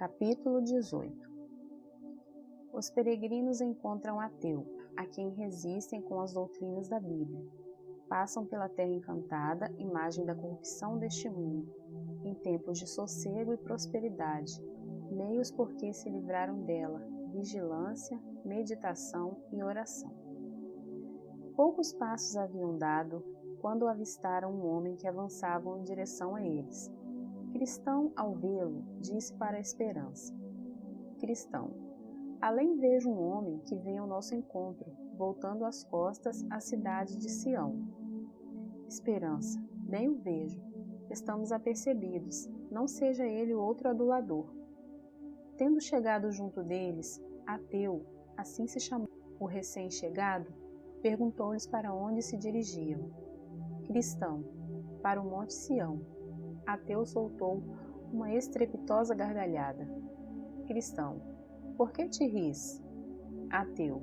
Capítulo 18. Os peregrinos encontram ateu, a quem resistem com as doutrinas da Bíblia. Passam pela terra encantada, imagem da corrupção deste mundo, em tempos de sossego e prosperidade, meios por que se livraram dela, vigilância, meditação e oração. Poucos passos haviam dado, quando avistaram um homem que avançava em direção a eles. Cristão, ao vê-lo, disse para a Esperança: Cristão, além vejo um homem que vem ao nosso encontro, voltando as costas à cidade de Sião. Esperança, bem o vejo. Estamos apercebidos, não seja ele outro adulador. Tendo chegado junto deles, Ateu, assim se chamou o recém-chegado, perguntou-lhes para onde se dirigiam. Cristão, para o Monte Sião. Ateu soltou uma estrepitosa gargalhada. Cristão, por que te ris? Ateu,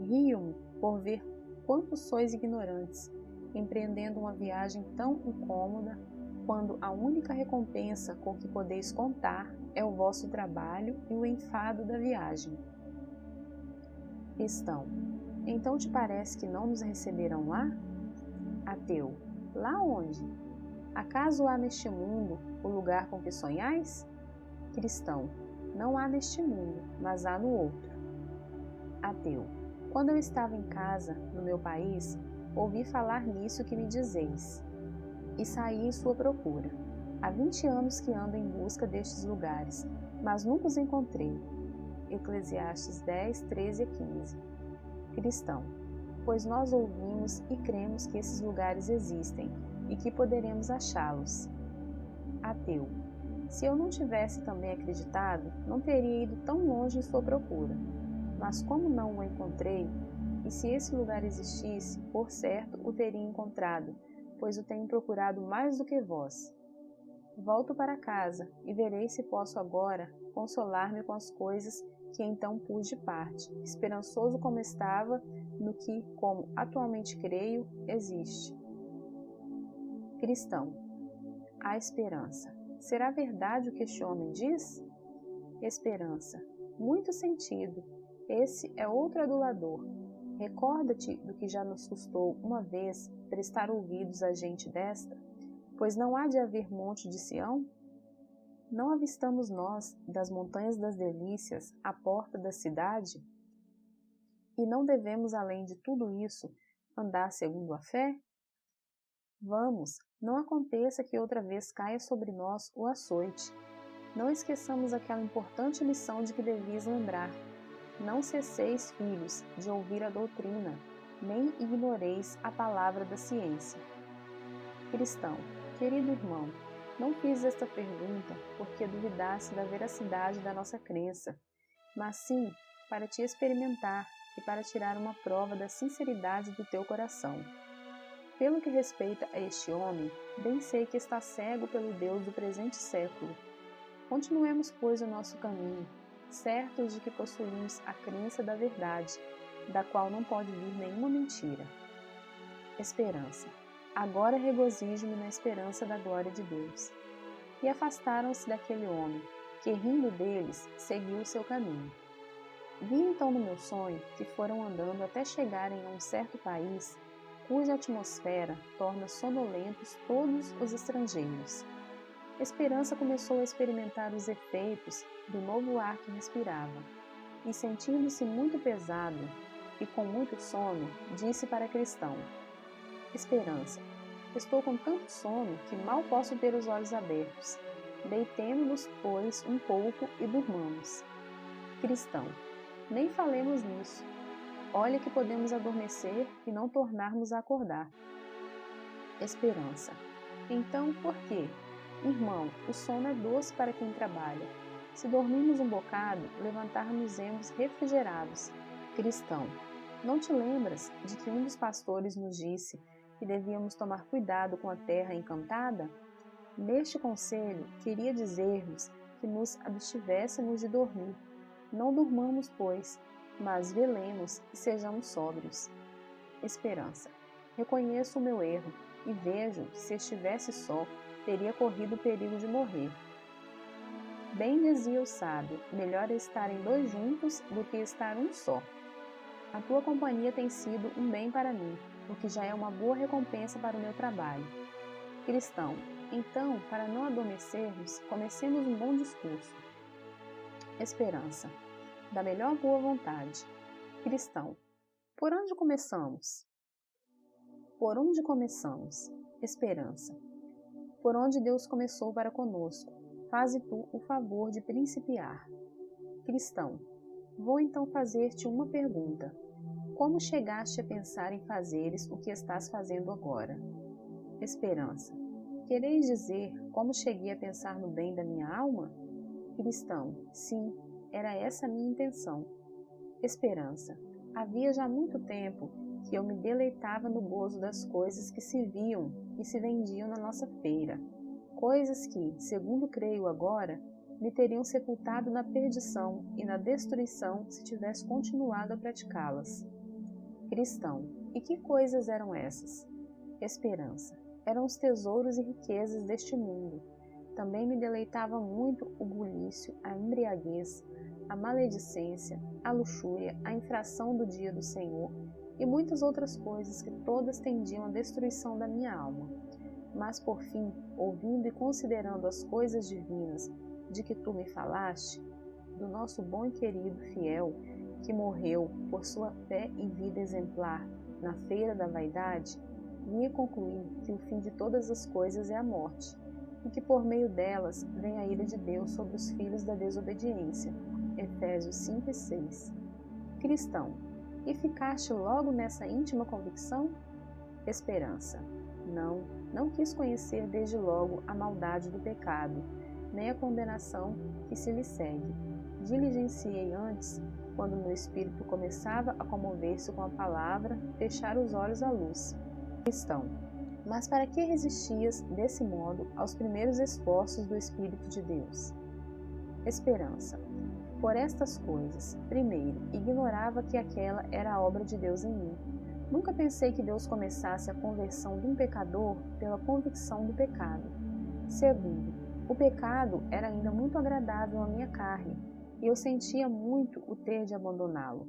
rio-me por ver quantos sois ignorantes, empreendendo uma viagem tão incômoda, quando a única recompensa com que podeis contar é o vosso trabalho e o enfado da viagem. Cristão, então te parece que não nos receberão lá? Ateu, lá onde? Acaso há neste mundo o lugar com que sonhais? Cristão, não há neste mundo, mas há no outro. Ateu, quando eu estava em casa, no meu país, ouvi falar nisso que me dizeis, e saí em sua procura. Há 20 anos que ando em busca destes lugares, mas nunca os encontrei. Eclesiastes 10, 13 a 15. Cristão, pois nós ouvimos e cremos que esses lugares existem, e que poderemos achá-los. Ateu, se eu não tivesse também acreditado, não teria ido tão longe em sua procura. Mas como não o encontrei, e se esse lugar existisse, por certo o teria encontrado, pois o tenho procurado mais do que vós. Volto para casa, e verei se posso agora consolar-me com as coisas que então pus de parte, esperançoso como estava no que, como atualmente creio, existe. Cristão, há esperança. Será verdade o que este homem diz? Esperança, muito sentido. Esse é outro adulador. Recorda-te do que já nos custou uma vez prestar ouvidos a gente desta, pois não há de haver monte de Sião? Não avistamos nós, das montanhas das delícias, a porta da cidade? E não devemos, além de tudo isso, andar segundo a fé? Vamos, não aconteça que outra vez caia sobre nós o açoite. Não esqueçamos aquela importante lição de que devias lembrar. Não cesseis, filhos, de ouvir a doutrina, nem ignoreis a palavra da ciência. Cristão, querido irmão, não fiz esta pergunta porque duvidasse da veracidade da nossa crença, mas sim para te experimentar e para tirar uma prova da sinceridade do teu coração. Pelo que respeita a este homem, bem sei que está cego pelo Deus do presente século. Continuemos, pois, o nosso caminho, certos de que possuímos a crença da verdade, da qual não pode vir nenhuma mentira. Esperança. Agora regozijo-me na esperança da glória de Deus. E afastaram-se daquele homem, que, rindo deles, seguiu o seu caminho. Vi então no meu sonho que foram andando até chegarem a um certo país, cuja atmosfera torna sonolentos todos os estrangeiros. Esperança começou a experimentar os efeitos do novo ar que respirava, e sentindo-se muito pesado e com muito sono, disse para Cristão: Esperança, estou com tanto sono que mal posso ter os olhos abertos. Deitemo-nos, pois, um pouco e durmamos. Cristão, nem falemos nisso. Olha que podemos adormecer e não tornarmos a acordar. Esperança. Então, por quê? Irmão, o sono é doce para quem trabalha. Se dormirmos um bocado, levantar-nos-emos refrigerados. Cristão, não te lembras de que um dos pastores nos disse que devíamos tomar cuidado com a terra encantada? Neste conselho, queria dizer-nos que nos abstivéssemos de dormir. Não durmamos, pois, mas velemos e sejamos sóbrios. Esperança. Reconheço o meu erro e vejo que se estivesse só, teria corrido o perigo de morrer. Bem dizia o sábio, melhor é estarem dois juntos do que estar um só. A tua companhia tem sido um bem para mim, o que já é uma boa recompensa para o meu trabalho. Cristão, então, para não adormecermos, comecemos um bom discurso. Esperança, da melhor boa vontade. Cristão, por onde começamos? Por onde começamos? Esperança, por onde Deus começou para conosco. Faze tu o favor de principiar. Cristão, vou então fazer-te uma pergunta. Como chegaste a pensar em fazeres o que estás fazendo agora? Esperança, quereis dizer como cheguei a pensar no bem da minha alma? Cristão, sim, era essa a minha intenção. Esperança, havia já muito tempo que eu me deleitava no gozo das coisas que se viam e se vendiam na nossa feira. Coisas que, segundo creio agora, me teriam sepultado na perdição e na destruição se tivesse continuado a praticá-las. Cristão, e que coisas eram essas? Esperança, eram os tesouros e riquezas deste mundo. Também me deleitava muito o bulício, a embriaguez, a maledicência, a luxúria, a infração do dia do Senhor e muitas outras coisas que todas tendiam à destruição da minha alma. Mas por fim, ouvindo e considerando as coisas divinas de que tu me falaste, do nosso bom e querido fiel, que morreu por sua fé e vida exemplar na feira da vaidade, vim a concluir que o fim de todas as coisas é a morte, e que por meio delas vem a ira de Deus sobre os filhos da desobediência. Efésios 5 e 6. Cristão, e ficaste logo nessa íntima convicção? Esperança, não quis conhecer desde logo a maldade do pecado, nem a condenação que se lhe segue. Diligenciei antes, quando meu espírito começava a comover-se com a palavra, fechar os olhos à luz. Cristão, mas para que resistias, desse modo, aos primeiros esforços do Espírito de Deus? Esperança, por estas coisas. Primeiro, ignorava que aquela era a obra de Deus em mim. Nunca pensei que Deus começasse a conversão de um pecador pela convicção do pecado. Segundo, o pecado era ainda muito agradável à minha carne, e eu sentia muito o ter de abandoná-lo.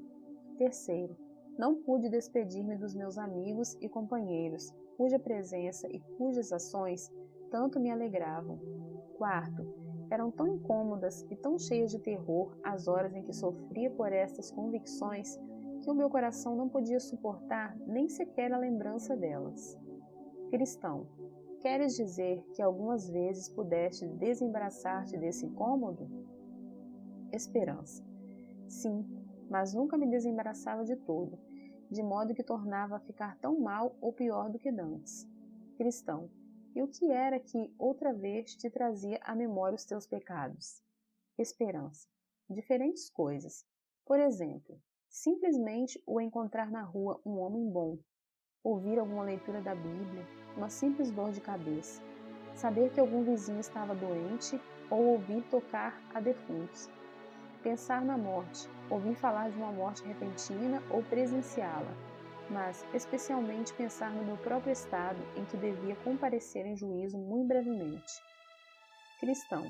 Terceiro, não pude despedir-me dos meus amigos e companheiros, cuja presença e cujas ações tanto me alegravam. Quarto, eram tão incômodas e tão cheias de terror as horas em que sofria por estas convicções que o meu coração não podia suportar nem sequer a lembrança delas. Cristão, queres dizer que algumas vezes pudeste desembaraçar-te desse incômodo? Esperança, sim, mas nunca me desembaraçava de todo, de modo que tornava a ficar tão mal ou pior do que dantes. Cristão, e o que era que outra vez te trazia à memória os teus pecados? Esperança, diferentes coisas. Por exemplo, simplesmente o encontrar na rua um homem bom, ouvir alguma leitura da Bíblia, uma simples dor de cabeça, saber que algum vizinho estava doente ou ouvir tocar a defuntos, pensar na morte, ouvir falar de uma morte repentina ou presenciá-la, mas especialmente pensar no meu próprio estado em que devia comparecer em juízo muito brevemente. Cristão,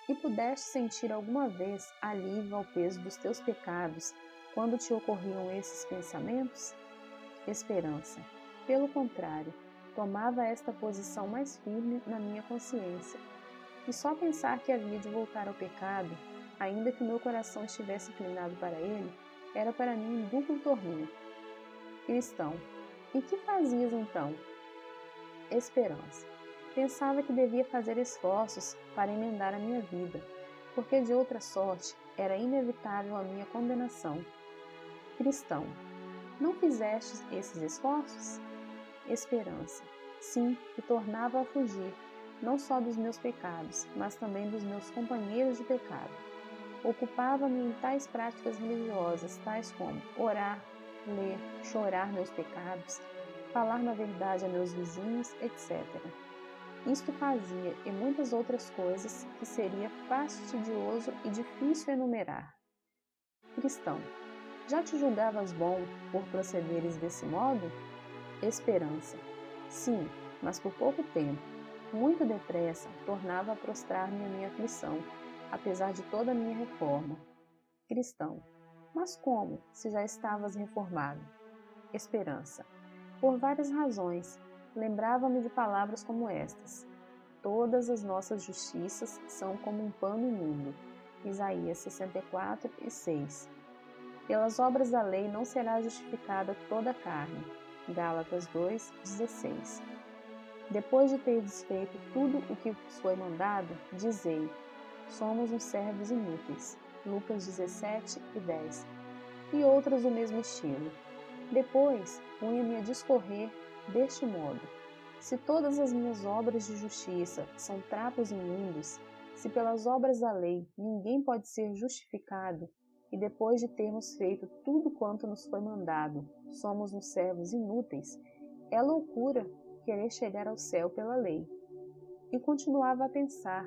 e pudeste sentir alguma vez alívio ao peso dos teus pecados quando te ocorriam esses pensamentos? Esperança, pelo contrário, tomava esta posição mais firme na minha consciência, e só pensar que havia de voltar ao pecado, ainda que meu coração estivesse inclinado para ele, era para mim um duplo tormento. Cristão, e que fazias então? Esperança, pensava que devia fazer esforços para emendar a minha vida, porque de outra sorte era inevitável a minha condenação. Cristão, não fizestes esses esforços? Esperança, sim, e tornava a fugir, não só dos meus pecados, mas também dos meus companheiros de pecado. Ocupava-me em tais práticas religiosas, tais como orar, ler, chorar meus pecados, falar na verdade a meus vizinhos, etc. Isto fazia, e muitas outras coisas, que seria fastidioso e difícil enumerar. Cristão, já te julgavas bom por procederes desse modo? Esperança, sim, mas por pouco tempo. Muito depressa tornava a prostrar-me a minha aflição, apesar de toda a minha reforma. Cristão: mas como, se já estavas reformado? Esperança: por várias razões. Lembrava-me de palavras como estas: todas as nossas justiças são como um pano imundo. Isaías 64:6. Pelas obras da lei não será justificada toda a carne. Gálatas 2:16. Depois de ter desfeito tudo o que vos foi mandado, dizei: somos uns servos inúteis. Lucas 17:10. E outras do mesmo estilo. Depois, punha-me a discorrer deste modo: se todas as minhas obras de justiça são trapos imundos, se pelas obras da lei ninguém pode ser justificado, e depois de termos feito tudo quanto nos foi mandado, somos uns servos inúteis, é loucura querer chegar ao céu pela lei. E continuava a pensar,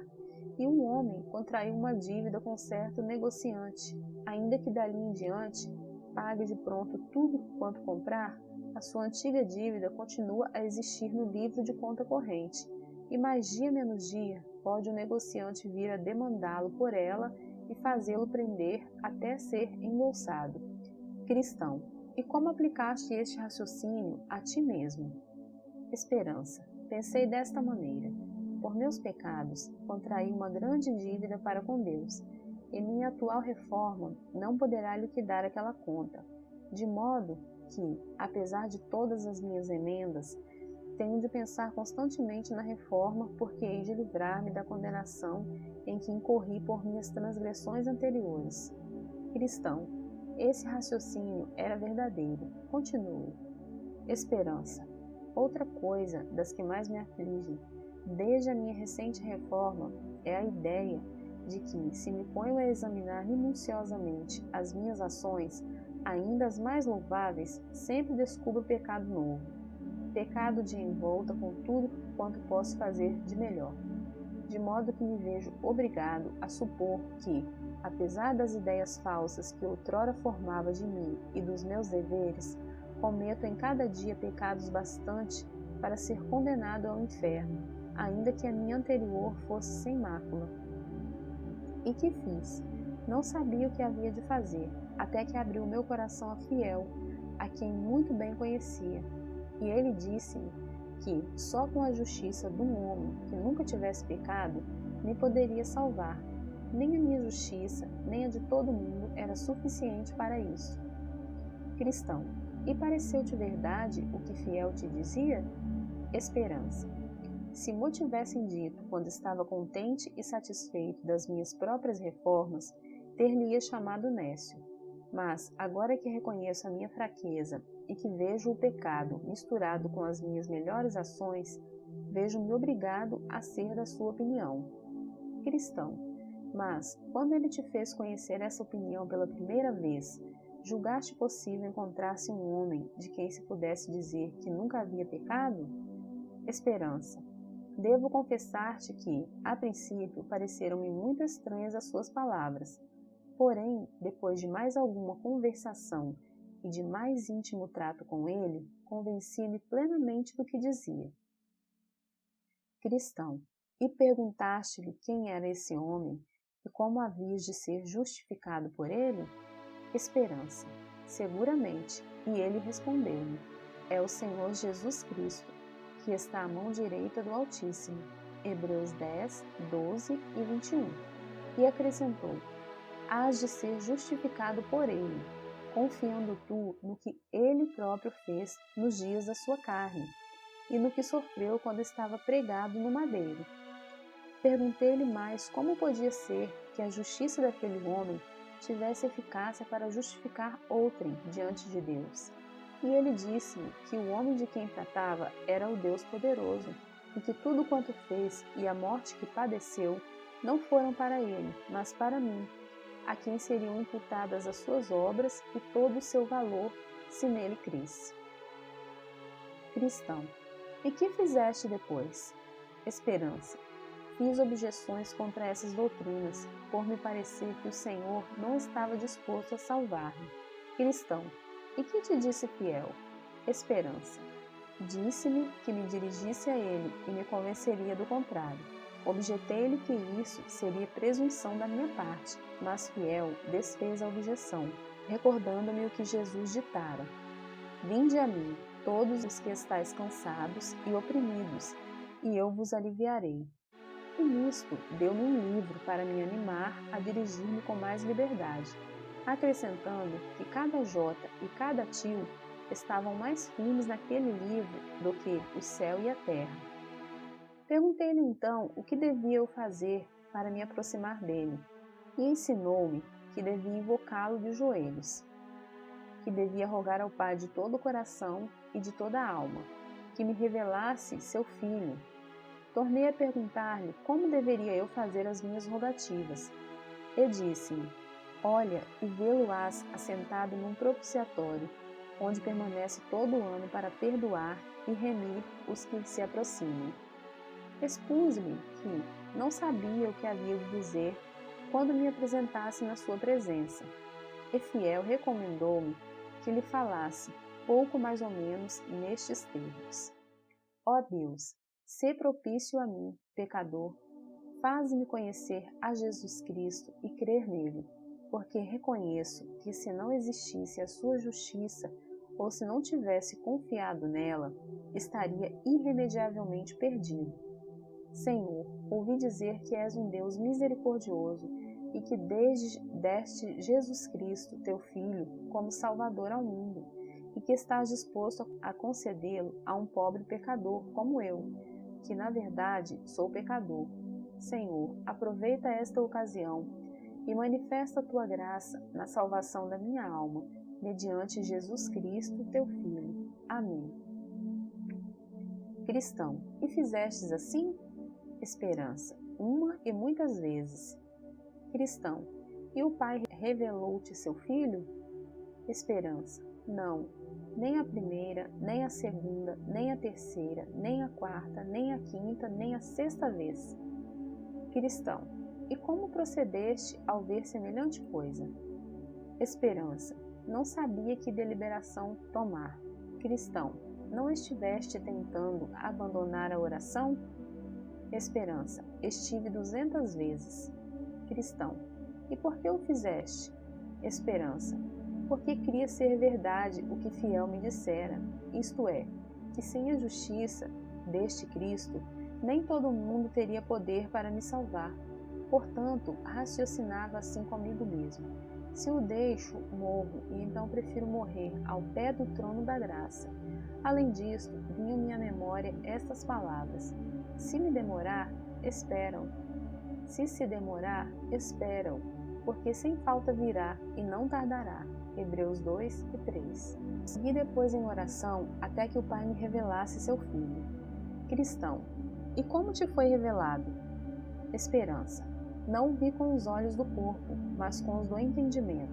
e um homem contraiu uma dívida com certo negociante, ainda que dali em diante pague de pronto tudo quanto comprar, a sua antiga dívida continua a existir no livro de conta corrente, e mais dia menos dia pode o negociante vir a demandá-lo por ela e fazê-lo prender até ser embolsado. Cristão: e como aplicaste este raciocínio a ti mesmo? Esperança: pensei desta maneira: por meus pecados, contraí uma grande dívida para com Deus, e minha atual reforma não poderá liquidar aquela conta, de modo que, apesar de todas as minhas emendas, tenho de pensar constantemente na reforma, porque hei de livrar-me da condenação em que incorri por minhas transgressões anteriores. Cristão: esse raciocínio era verdadeiro. Continue. Esperança: outra coisa das que mais me aflige, desde a minha recente reforma, é a ideia de que, se me ponho a examinar minuciosamente as minhas ações, ainda as mais louváveis, sempre descubro pecado novo. Pecado de envolta com tudo quanto posso fazer de melhor. De modo que me vejo obrigado a supor que, apesar das ideias falsas que outrora formava de mim e dos meus deveres, cometo em cada dia pecados bastante para ser condenado ao inferno, ainda que a minha anterior fosse sem mácula. E que fiz? Não sabia o que havia de fazer, até que abriu meu coração a Fiel, a quem muito bem conhecia, e ele disse-me que só com a justiça de um homem que nunca tivesse pecado me poderia salvar. Nem a minha justiça, nem a de todo mundo era suficiente para isso. Cristão: e pareceu-te verdade o que Fiel te dizia? Esperança: se mo tivessem dito quando estava contente e satisfeito das minhas próprias reformas, ter-lhe-ia chamado nécio. Mas, agora que reconheço a minha fraqueza e que vejo o pecado misturado com as minhas melhores ações, vejo-me obrigado a ser da sua opinião. Cristão: mas, quando ele te fez conhecer essa opinião pela primeira vez, julgaste possível encontrar-se um homem de quem se pudesse dizer que nunca havia pecado? Esperança: devo confessar-te que, a princípio, pareceram-me muito estranhas as suas palavras. Porém, depois de mais alguma conversação e de mais íntimo trato com ele, convenci-me plenamente do que dizia. Cristão: e perguntaste-lhe quem era esse homem e como havias de ser justificado por ele? Esperança: seguramente, e ele respondeu-me: é o Senhor Jesus Cristo, que está à mão direita do Altíssimo. Hebreus 10, 12 e 21. E acrescentou: hás de ser justificado por ele, confiando tu no que ele próprio fez nos dias da sua carne, e no que sofreu quando estava pregado no madeiro. Perguntei-lhe mais como podia ser que a justiça daquele homem tivesse eficácia para justificar outrem diante de Deus. E ele disse-me que o homem de quem tratava era o Deus poderoso, e que tudo quanto fez e a morte que padeceu não foram para ele, mas para mim, a quem seriam imputadas as suas obras e todo o seu valor, se nele crisse. Cristão: e que fizeste depois? Esperança: fiz objeções contra essas doutrinas, por me parecer que o Senhor não estava disposto a salvar-me. Cristão: e que te disse Fiel? Esperança: disse-me que me dirigisse a ele e me convenceria do contrário. Objetei-lhe que isso seria presunção da minha parte, mas Fiel desfez a objeção, recordando-me o que Jesus ditara: Vinde a mim, todos os que estáis cansados e oprimidos, e eu vos aliviarei. E nisto deu-me um livro para me animar a dirigir-me com mais liberdade, acrescentando que cada jota e cada tio estavam mais firmes naquele livro do que o céu e a terra. Perguntei-lhe então o que devia eu fazer para me aproximar dele, e ensinou-me que devia invocá-lo de joelhos, que devia rogar ao Pai de todo o coração e de toda a alma, que me revelasse seu filho. Tornei a perguntar-lhe como deveria eu fazer as minhas rogativas, e disse-me: Olha e vê-lo-ás assentado num propiciatório, onde permanece todo o ano para perdoar e remir os que se aproximam. Expus-lhe que não sabia o que havia de dizer quando me apresentasse na sua presença, e Fiel recomendou-me que lhe falasse, pouco mais ou menos, nestes termos: Ó Deus, sê propício a mim, pecador, faze-me conhecer a Jesus Cristo e crer nele, porque reconheço que se não existisse a sua justiça, ou se não tivesse confiado nela, estaria irremediavelmente perdido. Senhor, ouvi dizer que és um Deus misericordioso e que deste Jesus Cristo, teu Filho, como Salvador ao mundo, e que estás disposto a concedê-lo a um pobre pecador como eu, que na verdade sou pecador. Senhor, aproveita esta ocasião e manifesta a tua graça na salvação da minha alma, mediante Jesus Cristo, teu Filho. Amém. Cristão, e fizestes assim? Esperança, uma e muitas vezes. Cristão, e o Pai revelou-te seu Filho? Esperança, não, nem a primeira, nem a segunda, nem a terceira, nem a quarta, nem a quinta, nem a sexta vez. Cristão, e como procedeste ao ver semelhante coisa? Esperança, não sabia que deliberação tomar. Cristão, não estiveste tentando abandonar a oração? Esperança, estive 200 vezes. Cristão, e por que o fizeste? Esperança, porque queria ser verdade o que Fiel me dissera, isto é, que sem a justiça deste Cristo, nem todo mundo teria poder para me salvar. Portanto, raciocinava assim comigo mesmo: se o deixo, morro, e então prefiro morrer ao pé do trono da graça. Além disto, vinham-me à memória estas palavras: se me demorar, esperam. Se se demorar, esperam, porque sem falta virá e não tardará. Hebreus 2 e 3. Segui depois em oração até que o Pai me revelasse seu Filho. Cristão, e como te foi revelado? Esperança, não o vi com os olhos do corpo, mas com os do entendimento.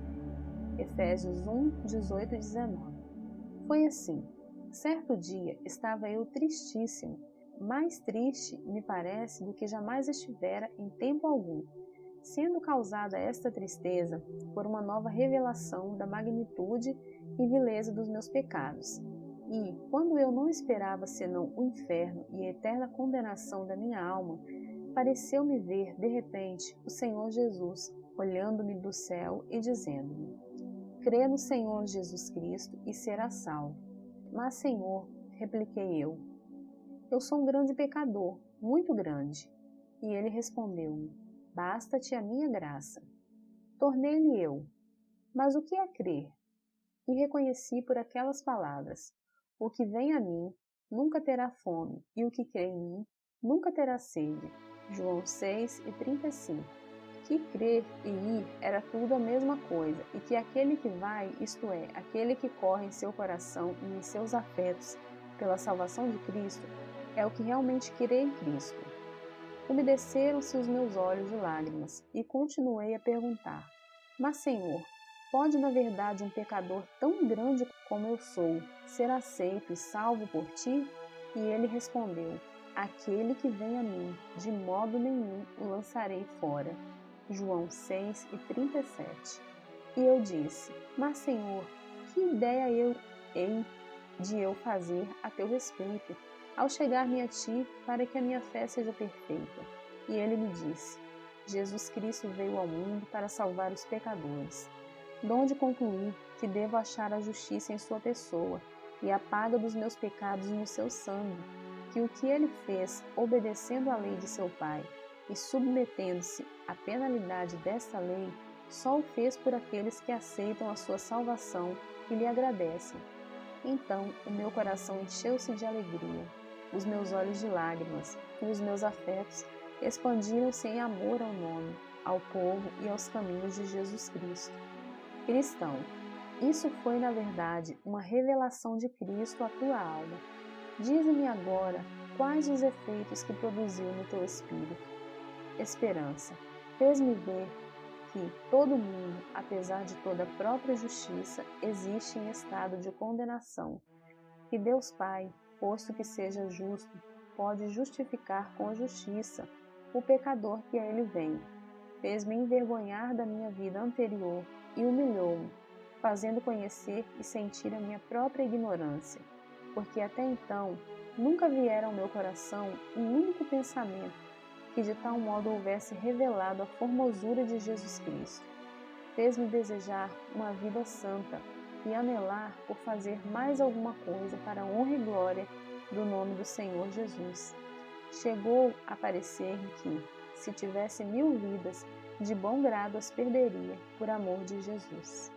Efésios 1, 18 e 19. Foi assim. Certo dia estava eu tristíssimo, mais triste, me parece, do que jamais estivera em tempo algum, sendo causada esta tristeza por uma nova revelação da magnitude e vileza dos meus pecados. E, quando eu não esperava senão o inferno e a eterna condenação da minha alma, pareceu-me ver, de repente, o Senhor Jesus, olhando-me do céu e dizendo-me: crê no Senhor Jesus Cristo e serás salvo. Mas, Senhor, repliquei eu sou um grande pecador, muito grande. E ele respondeu-me: basta-te a minha graça. Tornei-lhe eu: mas o que é crer? E reconheci por aquelas palavras: o que vem a mim nunca terá fome, e o que crê em mim nunca terá sede. João 6 e 35. Que crer e ir era tudo a mesma coisa, e que aquele que vai, isto é, aquele que corre em seu coração e em seus afetos pela salvação de Cristo, é o que realmente crê em Cristo. Umedeceram-se os meus olhos de lágrimas, e continuei a perguntar: mas, Senhor, pode na verdade um pecador tão grande como eu sou ser aceito e salvo por ti? E ele respondeu: aquele que vem a mim, de modo nenhum o lançarei fora. João 6 e 37. E eu disse: mas, Senhor, que ideia hei de eu fazer a teu respeito, ao chegar-me a ti, para que a minha fé seja perfeita? e ele me disse: Jesus Cristo veio ao mundo para salvar os pecadores. Donde concluí que devo achar a justiça em sua pessoa e a paga dos meus pecados no seu sangue, que o que ele fez, obedecendo à lei de seu Pai e submetendo-se à penalidade desta lei, só o fez por aqueles que aceitam a sua salvação e lhe agradecem. Então o meu coração encheu-se de alegria, os meus olhos de lágrimas e os meus afetos expandiram-se em amor ao nome, ao povo e aos caminhos de Jesus Cristo. Cristão, isso foi na verdade uma revelação de Cristo à tua alma. Dize-me agora quais os efeitos que produziu no teu espírito. Esperança. Fez-me ver que todo mundo, apesar de toda a própria justiça, existe em estado de condenação. Que Deus Pai, posto que seja justo, pode justificar com justiça o pecador que a ele vem. Fez-me envergonhar da minha vida anterior e humilhou-me, fazendo conhecer e sentir a minha própria ignorância, porque até então nunca viera ao meu coração um único pensamento que de tal modo houvesse revelado a formosura de Jesus Cristo. Fez-me desejar uma vida santa e anelar por fazer mais alguma coisa para a honra e glória do nome do Senhor Jesus. Chegou a parecer-me que, se tivesse 1000 vidas, de bom grado as perderia por amor de Jesus.